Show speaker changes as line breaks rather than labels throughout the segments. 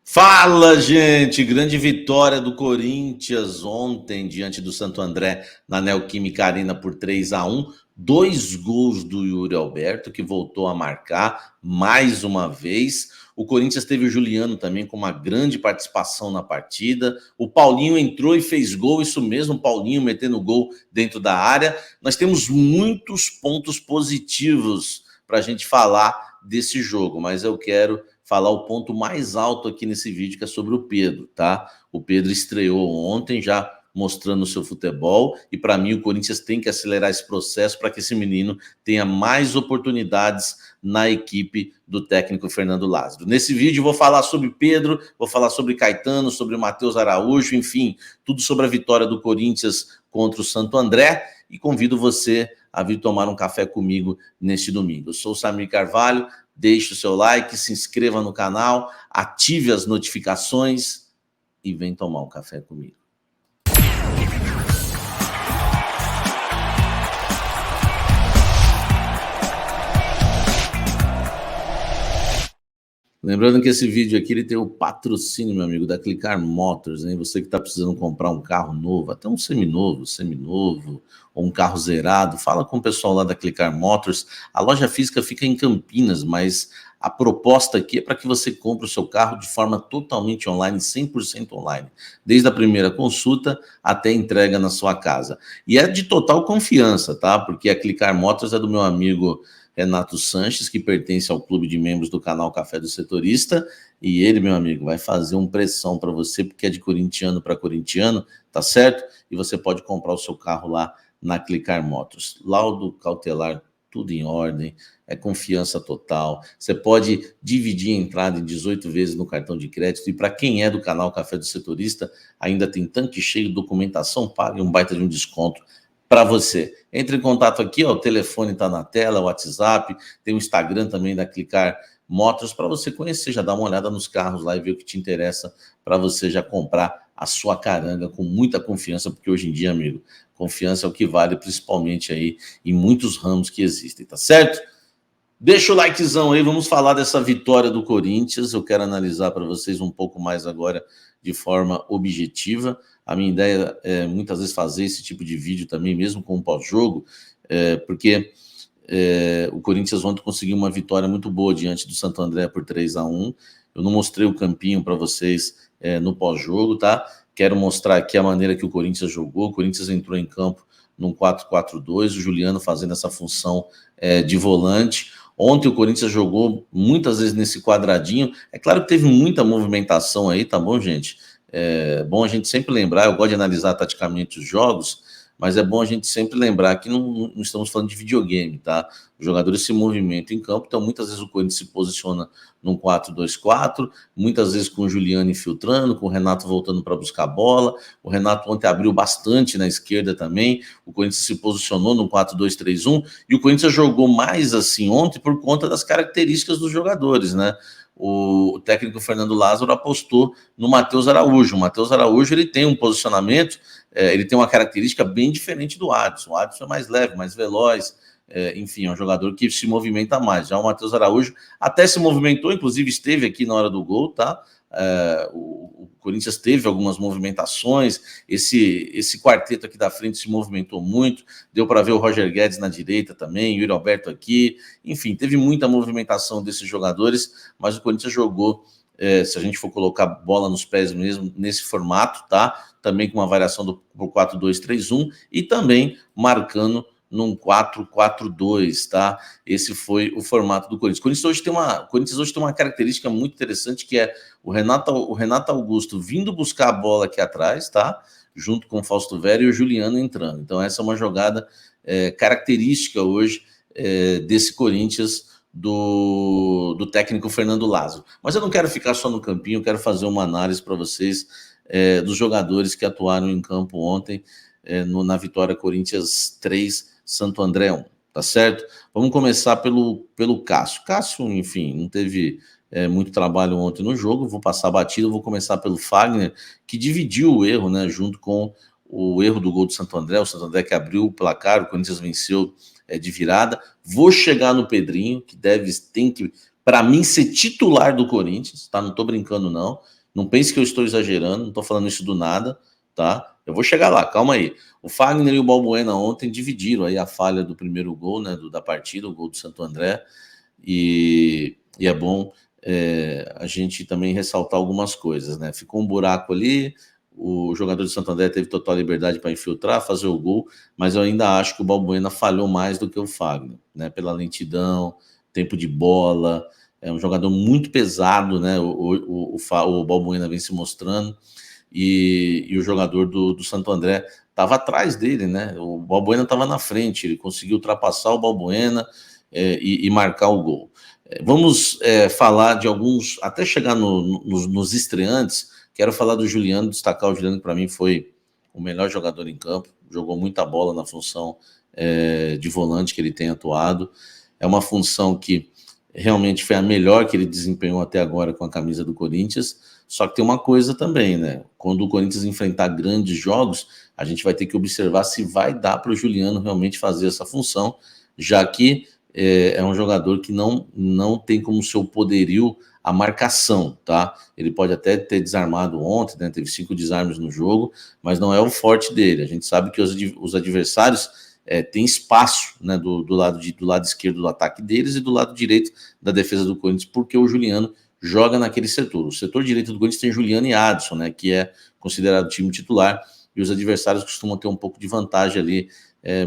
Fala, gente! Grande vitória do Corinthians ontem diante do Santo André na Neoquímica Arena por 3-1. Dois gols do Yuri Alberto, que voltou a marcar mais uma vez. O Corinthians teve o Juliano também com uma grande participação na partida. O Paulinho entrou e fez gol, isso mesmo, Paulinho metendo gol dentro da área. Nós temos muitos pontos positivos para a gente falar desse jogo, mas eu quero falar o ponto mais alto aqui nesse vídeo, que é sobre o Pedro, tá? O Pedro estreou ontem já mostrando o seu futebol e para mim o Corinthians tem que acelerar esse processo para que esse menino tenha mais oportunidades na equipe do técnico Fernando Lázaro. Nesse vídeo vou falar sobre Pedro, vou falar sobre Caetano, sobre Matheus Araújo, enfim, tudo sobre a vitória do Corinthians contra o Santo André e convido você a vir tomar um café comigo neste domingo. Eu sou o Samir Carvalho. Deixe o seu like, se inscreva no canal, ative as notificações e vem tomar um café comigo. Lembrando que esse vídeo aqui ele tem o patrocínio, meu amigo, da Clicar Motors, hein? Você que está precisando comprar um carro novo, até um seminovo, ou um carro zerado, fala com o pessoal lá da Clicar Motors. A loja física fica em Campinas, mas a proposta aqui é para que você compre o seu carro de forma totalmente online, 100% online, desde a primeira consulta até a entrega na sua casa. E é de total confiança, tá? Porque a Clicar Motors é do meu amigo Renato Sanches, que pertence ao clube de membros do canal Café do Setorista, e ele, meu amigo, vai fazer um pressão para você, porque é de corintiano para corintiano, tá certo? E você pode comprar o seu carro lá na Clicar Motors. Laudo cautelar, tudo em ordem, é confiança total. Você pode dividir a entrada em 18 vezes no cartão de crédito, e para quem é do canal Café do Setorista, ainda tem tanque cheio, documentação paga e um baita de um desconto para você. Entre em contato aqui, ó, o telefone está na tela, o WhatsApp, tem o Instagram também da Clicar Motors para você conhecer, já dar uma olhada nos carros lá e ver o que te interessa para você já comprar a sua caranga com muita confiança, porque hoje em dia, amigo, confiança é o que vale, principalmente aí em muitos ramos que existem, tá certo? Deixa o likezão aí, vamos falar dessa vitória do Corinthians. Eu quero analisar para vocês um pouco mais agora de forma objetiva. A minha ideia é muitas vezes fazer esse tipo de vídeo também, mesmo com o pós-jogo, porque o Corinthians ontem conseguiu uma vitória muito boa diante do Santo André por 3-1. Eu não mostrei o campinho para vocês no pós-jogo, tá? Quero mostrar aqui a maneira que o Corinthians jogou. O Corinthians entrou em campo num 4-4-2, o Juliano fazendo essa função de volante. Ontem o Corinthians jogou muitas vezes nesse quadradinho. É claro que teve muita movimentação aí, tá bom, gente? É bom a gente sempre lembrar, eu gosto de analisar taticamente os jogos, mas é bom a gente sempre lembrar que não estamos falando de videogame, tá? Os jogadores se movimentam em campo, então muitas vezes o Corinthians se posiciona num 4-2-4, muitas vezes com o Juliano infiltrando, com o Renato voltando para buscar a bola. O Renato ontem abriu bastante na esquerda também, o Corinthians se posicionou num 4-2-3-1, e o Corinthians jogou mais assim ontem por conta das características dos jogadores, né? O técnico Fernando Lázaro apostou no Matheus Araújo. O Matheus Araújo ele tem um posicionamento, ele tem uma característica bem diferente do Adson. O Adson é mais leve, mais veloz, enfim, é um jogador que se movimenta mais. Já o Matheus Araújo até se movimentou, inclusive esteve aqui na hora do gol, tá? O Corinthians teve algumas movimentações, esse quarteto aqui da frente se movimentou muito, deu para ver o Roger Guedes na direita também, o Yuri Alberto aqui, enfim, teve muita movimentação desses jogadores, mas o Corinthians jogou, se a gente for colocar bola nos pés mesmo, nesse formato, tá? Também com uma variação do 4-2-3-1 e também marcando num 4-4-2, tá? Esse foi o formato do Corinthians. O Corinthians hoje tem uma característica muito interessante, que é o Renato Augusto vindo buscar a bola aqui atrás, tá? Junto com o Fausto Vera e o Juliano entrando. Então essa é uma jogada característica hoje desse Corinthians do técnico Fernando Lázaro. Mas eu não quero ficar só no campinho, eu quero fazer uma análise para vocês dos jogadores que atuaram em campo ontem na vitória Corinthians 3, Santo André 1, tá certo? Vamos começar pelo Cássio. Cássio, enfim, não teve muito trabalho ontem no jogo, vou passar batido, vou começar pelo Fagner, que dividiu o erro, né, junto com o erro do gol do Santo André, o Santo André que abriu o placar, o Corinthians venceu de virada. Vou chegar no Pedrinho, que tem que para mim, ser titular do Corinthians, tá? Não tô brincando, não. Não pense que eu estou exagerando, não tô falando isso do nada, tá? Eu vou chegar lá, calma aí. O Fagner e o Balbuena ontem dividiram aí a falha do primeiro gol, né, da partida, o gol do Santo André, e é bom a gente também ressaltar algumas coisas, né? Ficou um buraco ali, o jogador de Santo André teve total liberdade para infiltrar, fazer o gol, mas eu ainda acho que o Balbuena falhou mais do que o Fagner, né? Pela lentidão, tempo de bola, é um jogador muito pesado, né? O Balbuena vem se mostrando, e o jogador do Santo André estava atrás dele, né? O Balbuena estava na frente, ele conseguiu ultrapassar o Balbuena e marcar o gol. Vamos falar de alguns, até chegar nos estreantes. Quero falar do Juliano, destacar o Juliano, que para mim foi o melhor jogador em campo, jogou muita bola na função de volante que ele tem atuado. É uma função que realmente foi a melhor que ele desempenhou até agora com a camisa do Corinthians. Só que tem uma coisa também, né? Quando o Corinthians enfrentar grandes jogos, a gente vai ter que observar se vai dar para o Juliano realmente fazer essa função, já que é um jogador que não tem como seu poderio a marcação, tá? Ele pode até ter desarmado ontem, né? Teve 5 desarmes no jogo, mas não é o forte dele. A gente sabe que os adversários têm espaço, né, do lado esquerdo do ataque deles e do lado direito da defesa do Corinthians, porque o Juliano joga naquele setor. O setor direito do Corinthians tem Juliano e Adson, né, que é considerado time titular, e os adversários costumam ter um pouco de vantagem ali,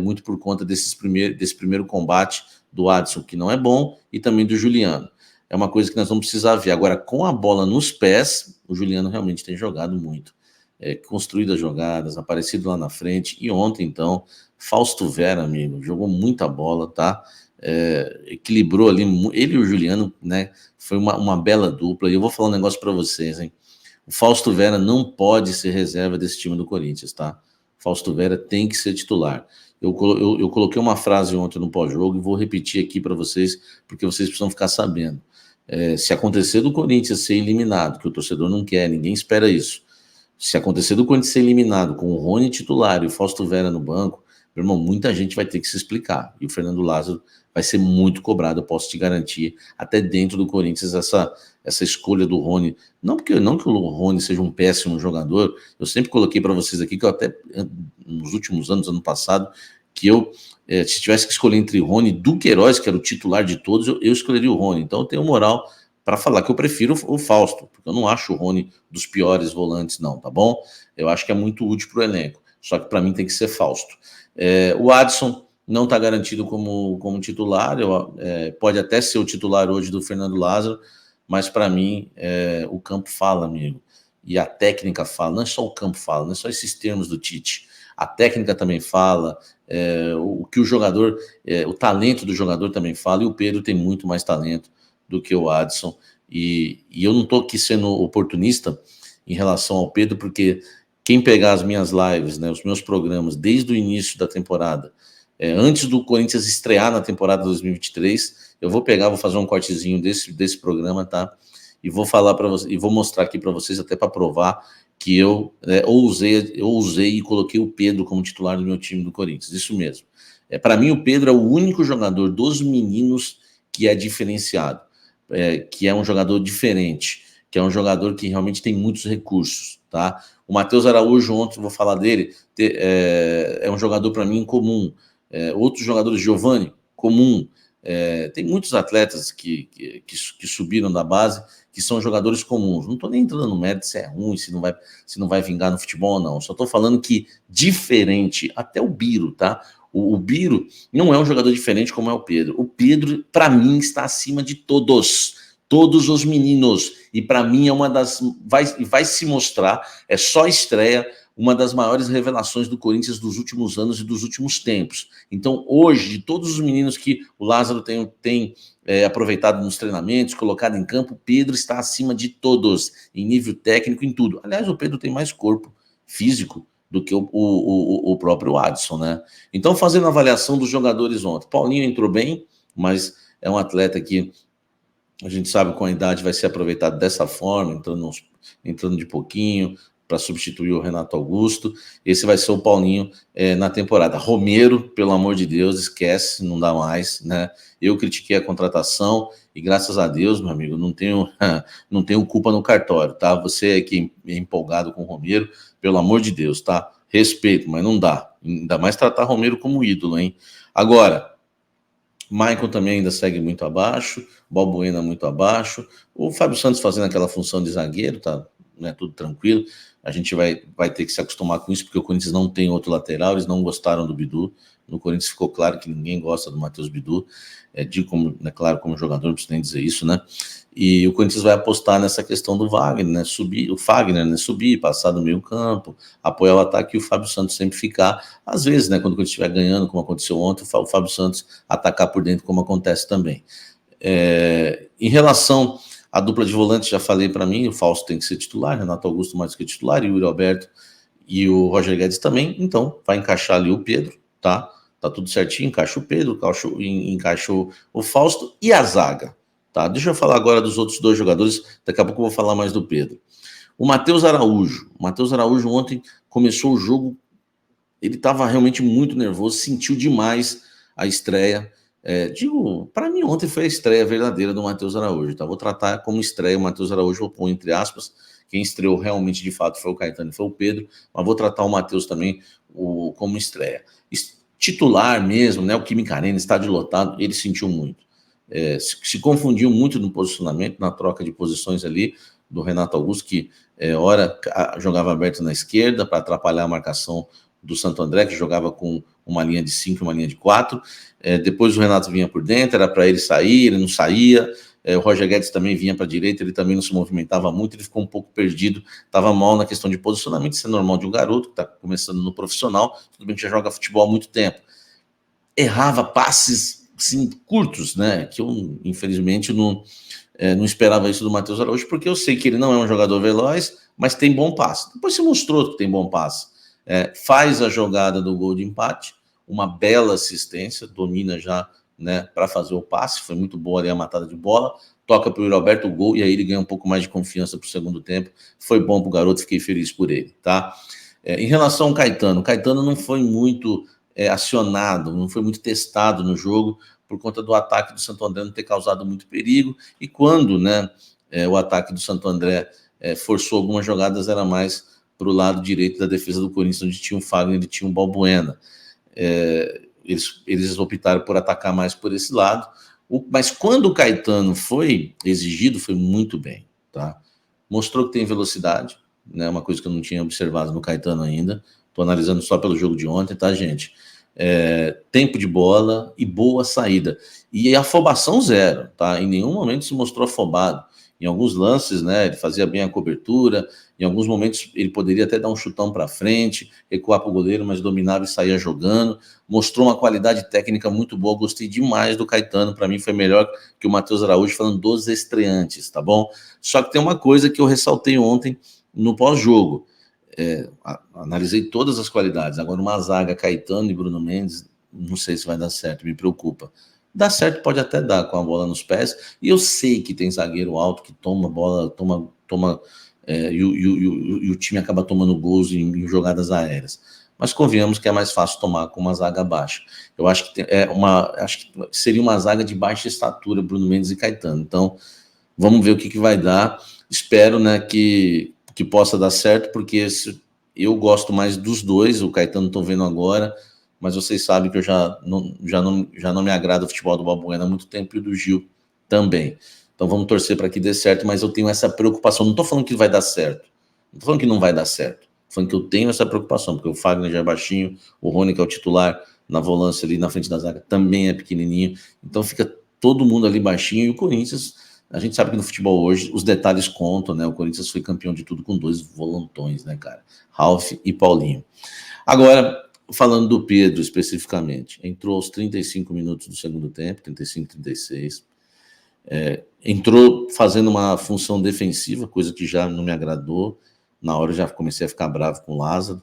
muito por conta desse primeiro combate do Adson, que não é bom, e também do Juliano. É uma coisa que nós vamos precisar ver. Agora, com a bola nos pés, o Juliano realmente tem jogado muito. Construído as jogadas, aparecido lá na frente, e ontem, então, Fausto Vera, amigo, jogou muita bola, tá? Equilibrou ali, ele e o Juliano, né? Foi uma bela dupla. E eu vou falar um negócio para vocês, hein? O Fausto Vera não pode ser reserva desse time do Corinthians, tá? Fausto Vera tem que ser titular. Eu coloquei uma frase ontem no pós-jogo e vou repetir aqui para vocês, porque vocês precisam ficar sabendo. Se acontecer do Corinthians ser eliminado, que o torcedor não quer, ninguém espera isso. Se acontecer do Corinthians ser eliminado com o Rony titular e o Fausto Vera no banco, meu irmão, muita gente vai ter que se explicar. E o Fernando Lázaro vai ser muito cobrado, eu posso te garantir, até dentro do Corinthians, essa escolha do Rony. Não que o Rony seja um péssimo jogador, eu sempre coloquei para vocês aqui, que eu até, nos últimos anos, ano passado, que eu, se tivesse que escolher entre Rony e Duqueiroz, que era o titular de todos, eu escolheria o Rony. Então eu tenho moral para falar que eu prefiro o Fausto, porque eu não acho o Rony dos piores volantes, não, tá bom? Eu acho que é muito útil para o elenco, só que para mim tem que ser Fausto. O Adson não está garantido como titular, pode até ser o titular hoje do Fernando Lázaro, mas para mim o campo fala, amigo, e a técnica fala, não é só o campo fala, não é só esses termos do Tite, a técnica também fala, o que o jogador, o talento do jogador também fala, e o Pedro tem muito mais talento do que o Adson, e eu não estou aqui sendo oportunista em relação ao Pedro, porque quem pegar as minhas lives, né, os meus programas, desde o início da temporada, antes do Corinthians estrear na temporada 2023, eu vou pegar, vou fazer um cortezinho desse programa, tá? E vou falar para vocês, e vou mostrar aqui para vocês, até para provar que eu ousei e coloquei o Pedro como titular do meu time do Corinthians, isso mesmo. Para mim, o Pedro é o único jogador dos meninos que é diferenciado, que é um jogador diferente, que é um jogador que realmente tem muitos recursos, tá? O Matheus Araújo, ontem, vou falar dele, é um jogador para mim comum. Outros jogadores, Giovani, comum. Tem muitos atletas que subiram da base, que são jogadores comuns. Não estou nem entrando no mérito se é ruim, se não vai vingar no futebol, não. Só estou falando que diferente, até o Biro, tá? O Biro não é um jogador diferente como é o Pedro. O Pedro, para mim, está acima de todos os meninos. E para mim é uma das... Vai se mostrar, é só estreia, uma das maiores revelações do Corinthians dos últimos anos e dos últimos tempos. Então, hoje, de todos os meninos que o Lázaro tem aproveitado nos treinamentos, colocado em campo, o Pedro está acima de todos, em nível técnico, em tudo. Aliás, o Pedro tem mais corpo físico do que o próprio Adson, né? Então, fazendo a avaliação dos jogadores ontem, Paulinho entrou bem, mas é um atleta que a gente sabe que com a idade vai ser aproveitado dessa forma, entrando de pouquinho. para substituir o Renato Augusto. Esse vai ser o Paulinho na temporada. Romero, pelo amor de Deus, esquece, não dá mais, né? Eu critiquei a contratação e graças a Deus, meu amigo, não tenho culpa no cartório, tá? Você que é empolgado com o Romero, pelo amor de Deus, tá? Respeito, mas não dá. Ainda mais tratar Romero como ídolo, hein? Agora, Maicon também ainda segue muito abaixo, Balbuena muito abaixo, o Fábio Santos fazendo aquela função de zagueiro, tá, né, tudo tranquilo. A gente vai ter que se acostumar com isso, porque o Corinthians não tem outro lateral, eles não gostaram do Bidu. No Corinthians ficou claro que ninguém gosta do Matheus Bidu, digo como, né, claro, como jogador, não preciso nem dizer isso, né? E o Corinthians vai apostar nessa questão do Wagner, né? Subir, o Fagner, né? Subir, passar do meio campo, apoiar o ataque e o Fábio Santos sempre ficar. Às vezes, né? Quando o Corinthians estiver ganhando, como aconteceu ontem, o Fábio Santos atacar por dentro, como acontece também. Em relação à dupla de volantes, já falei para mim, o Fausto tem que ser titular, Renato Augusto mais que titular, e o Yuri Alberto e o Roger Guedes também. Então, vai encaixar ali o Pedro, tá? Tá tudo certinho, encaixa o Pedro, encaixa o Fausto e a zaga. Tá? Deixa eu falar agora dos outros dois jogadores, daqui a pouco eu vou falar mais do Pedro. O Matheus Araújo. O Matheus Araújo ontem começou o jogo, ele estava realmente muito nervoso, sentiu demais a estreia. Para mim ontem foi a estreia verdadeira do Matheus Araújo. Tá? Vou tratar como estreia o Matheus Araújo, vou pôr entre aspas. Quem estreou realmente de fato foi o Caetano e foi o Pedro, mas vou tratar o Matheus também como estreia. Titular mesmo, né? O Química Arena, estádio lotado, ele sentiu muito. Se confundiu muito no posicionamento, na troca de posições ali do Renato Augusto, que ora jogava aberto na esquerda para atrapalhar a marcação do Santo André, que jogava com uma linha de 5 e uma linha de 4. Depois o Renato vinha por dentro, era para ele sair, ele não saía. O Roger Guedes também vinha para a direita, ele também não se movimentava muito, ele ficou um pouco perdido, estava mal na questão de posicionamento, isso é normal de um garoto que está começando no profissional, tudo bem que já joga futebol há muito tempo. Errava passes assim, curtos, né? Que eu, infelizmente, não esperava isso do Matheus Araújo, porque eu sei que ele não é um jogador veloz, mas tem bom passe. Depois se mostrou que tem bom passe. Faz a jogada do gol de empate, uma bela assistência, domina já, né, para fazer o passe, foi muito boa ali a matada de bola, toca para o Roberto o gol, e aí ele ganha um pouco mais de confiança para o segundo tempo. Foi bom para o garoto, fiquei feliz por ele, tá? Em relação ao Caetano, o Caetano não foi muito acionado, não foi muito testado no jogo, por conta do ataque do Santo André não ter causado muito perigo, e quando, né, o ataque do Santo André forçou algumas jogadas, era mais para o lado direito da defesa do Corinthians, onde tinha o Fagner e tinha o Balbuena. Eles optaram por atacar mais por esse lado, mas quando o Caetano foi exigido, foi muito bem, tá? Mostrou que tem velocidade, né? Uma coisa que eu não tinha observado no Caetano ainda. Estou analisando só pelo jogo de ontem, tá, gente? Tempo de bola e boa saída. E afobação zero, tá? Em nenhum momento se mostrou afobado. Em alguns lances, né, ele fazia bem a cobertura, em alguns momentos ele poderia até dar um chutão para frente, recuar para o goleiro, mas dominava e saía jogando. Mostrou uma qualidade técnica muito boa, gostei demais do Caetano, para mim foi melhor que o Matheus Araújo, falando dos estreantes, tá bom? Só que tem uma coisa que eu ressaltei ontem no pós-jogo. Analisei todas as qualidades. Agora, uma zaga, Caetano e Bruno Mendes, não sei se vai dar certo, me preocupa. Dá certo, pode até dar com a bola nos pés, e eu sei que tem zagueiro alto que toma bola, e o time acaba tomando gols em jogadas aéreas. Mas convenhamos que é mais fácil tomar com uma zaga baixa. Eu acho que acho que seria uma zaga de baixa estatura, Bruno Mendes e Caetano. Então, vamos ver o que vai dar. Espero, né, que possa dar certo, porque eu gosto mais dos dois. O Caetano estou vendo agora, mas vocês sabem que eu já não me agrada o futebol do Balbuena há muito tempo e do Gil também. Então vamos torcer para que dê certo, mas eu tenho essa preocupação. Não estou falando que vai dar certo, não estou falando que não vai dar certo, estou falando que eu tenho essa preocupação, porque o Fagner já é baixinho, o Rony, que é o titular na volância ali na frente da zaga, também é pequenininho, então fica todo mundo ali baixinho, e o Corinthians, a gente sabe que no futebol hoje os detalhes contam, né? O Corinthians foi campeão de tudo com dois volantões, né, cara? Ralf e Paulinho. Agora, falando do Pedro especificamente, entrou aos 35 minutos do segundo tempo, 35, 36. Entrou fazendo uma função defensiva, coisa que já não me agradou. Na hora eu já comecei a ficar bravo com o Lázaro.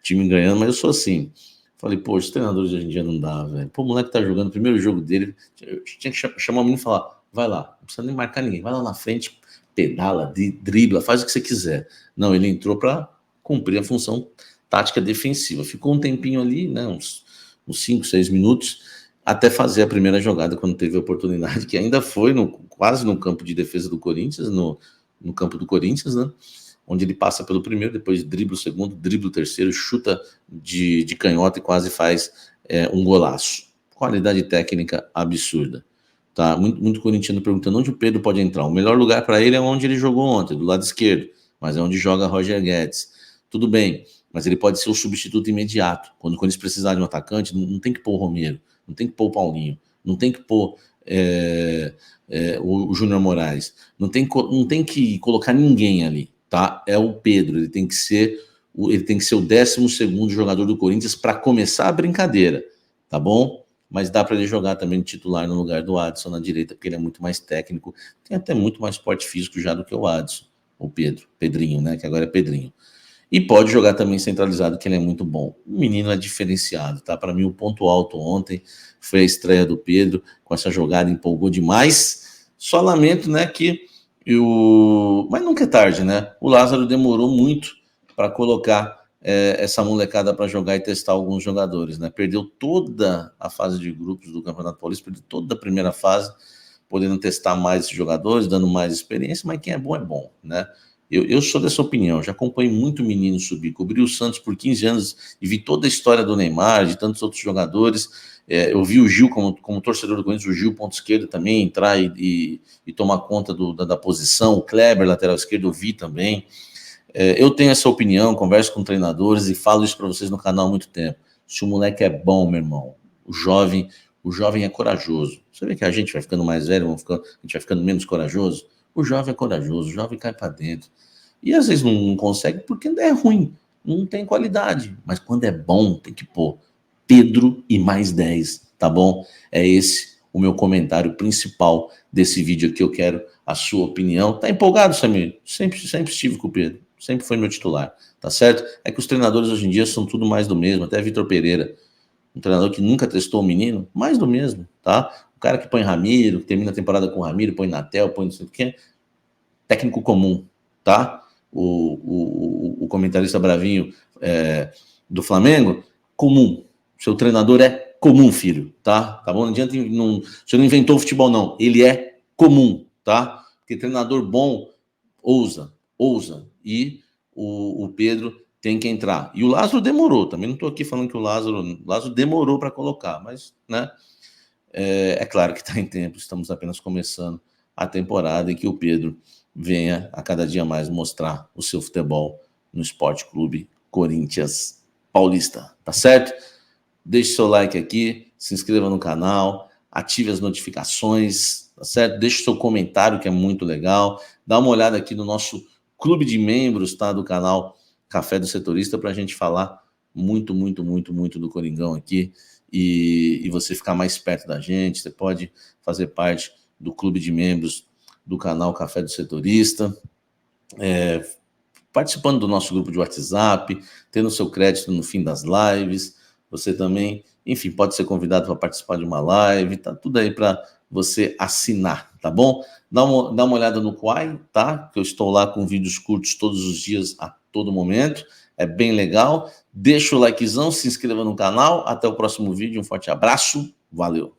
Time ganhando, mas eu sou assim. Falei, pô, os treinadores de hoje em dia não dá, velho. Pô, o moleque tá jogando o primeiro jogo dele, eu tinha que chamar o menino e falar, vai lá, não precisa nem marcar ninguém, vai lá na frente, pedala, dribla, faz o que você quiser. Não, ele entrou para cumprir a função tática defensiva. Ficou um tempinho ali, né, uns 5, 6 minutos, até fazer a primeira jogada, quando teve a oportunidade, que ainda foi quase no campo de defesa do Corinthians, no campo do Corinthians, né? Onde ele passa pelo primeiro, depois dribla o segundo, dribla o terceiro, chuta de canhota e quase faz um golaço. Qualidade técnica absurda. Tá? Muito corintiano perguntando onde o Pedro pode entrar. O melhor lugar para ele é onde ele jogou ontem, do lado esquerdo, mas é onde joga Roger Guedes. Tudo bem, mas ele pode ser o substituto imediato. Quando o Corinthians precisar de um atacante, não tem que pôr o Romero, não tem que pôr o Paulinho, não tem que pôr o Júnior Moraes, não tem que colocar ninguém ali, tá? É o Pedro, ele tem que ser o 12º jogador do Corinthians para começar a brincadeira, tá bom? Mas dá para ele jogar também de titular no lugar do Adson na direita, porque ele é muito mais técnico, tem até muito mais porte físico já do que o Adson, o Pedrinho, né? Que agora é Pedrinho. E pode jogar também centralizado, que ele é muito bom. O menino é diferenciado, tá? Para mim, o ponto alto ontem foi a estreia do Pedro, com essa jogada, empolgou demais. Só lamento, né, mas nunca é tarde, né? O Lázaro demorou muito para colocar essa molecada para jogar e testar alguns jogadores, né? Perdeu toda a fase de grupos do Campeonato Paulista, perdeu toda a primeira fase, podendo testar mais esses jogadores, dando mais experiência, mas quem é bom, né? Eu sou dessa opinião, já acompanhei muito menino subir, cobri o Santos por 15 anos e vi toda a história do Neymar, de tantos outros jogadores. Eu vi o Gil, como torcedor do Corinthians, o Gil, ponto esquerdo, também entrar e tomar conta da posição. O Kleber, lateral esquerdo, eu vi também. Eu tenho essa opinião, converso com treinadores e falo isso para vocês no canal há muito tempo. Se o moleque é bom, meu irmão, o jovem é corajoso. Você vê que a gente vai ficando mais velho, a gente vai ficando menos corajoso. O jovem é corajoso, o jovem cai para dentro. E às vezes não consegue porque é ruim, não tem qualidade. Mas quando é bom, tem que pôr Pedro e mais 10, tá bom? É esse o meu comentário principal desse vídeo aqui. Eu quero a sua opinião. Tá empolgado, Samir? Sempre estive com o Pedro, sempre foi meu titular, tá certo? É que os treinadores hoje em dia são tudo mais do mesmo, até Vitor Pereira, um treinador que nunca testou o menino, mais do mesmo, tá? O cara que põe Ramiro, que termina a temporada com Ramiro, põe Natel, põe não sei o que, técnico comum, tá? O comentarista bravinho do Flamengo, comum. Seu treinador é comum, filho, tá? Tá bom? Não adianta, você não inventou o futebol, não. Ele é comum, tá? Porque treinador bom ousa. E o Pedro tem que entrar. E o Lázaro demorou. Também não estou aqui falando que o Lázaro demorou para colocar, mas, né? É claro que está em tempo. Estamos apenas começando a temporada e que o Pedro venha a cada dia mais mostrar o seu futebol no Esporte Clube Corinthians Paulista, tá certo? Deixe seu like aqui, se inscreva no canal, ative as notificações, tá certo? Deixe seu comentário, que é muito legal. Dá uma olhada aqui no nosso clube de membros, tá? Do canal Café do Setorista, para a gente falar muito do Coringão aqui e você ficar mais perto da gente. Você pode fazer parte do clube de membros do canal Café do Setorista, participando do nosso grupo de WhatsApp, tendo seu crédito no fim das lives. Você também, enfim, pode ser convidado para participar de uma live, tá tudo aí para você assinar, tá bom? Dá uma olhada no Quai, tá? Que eu estou lá com vídeos curtos todos os dias, a todo momento. É bem legal. Deixa o likezão, se inscreva no canal. Até o próximo vídeo. Um forte abraço. Valeu!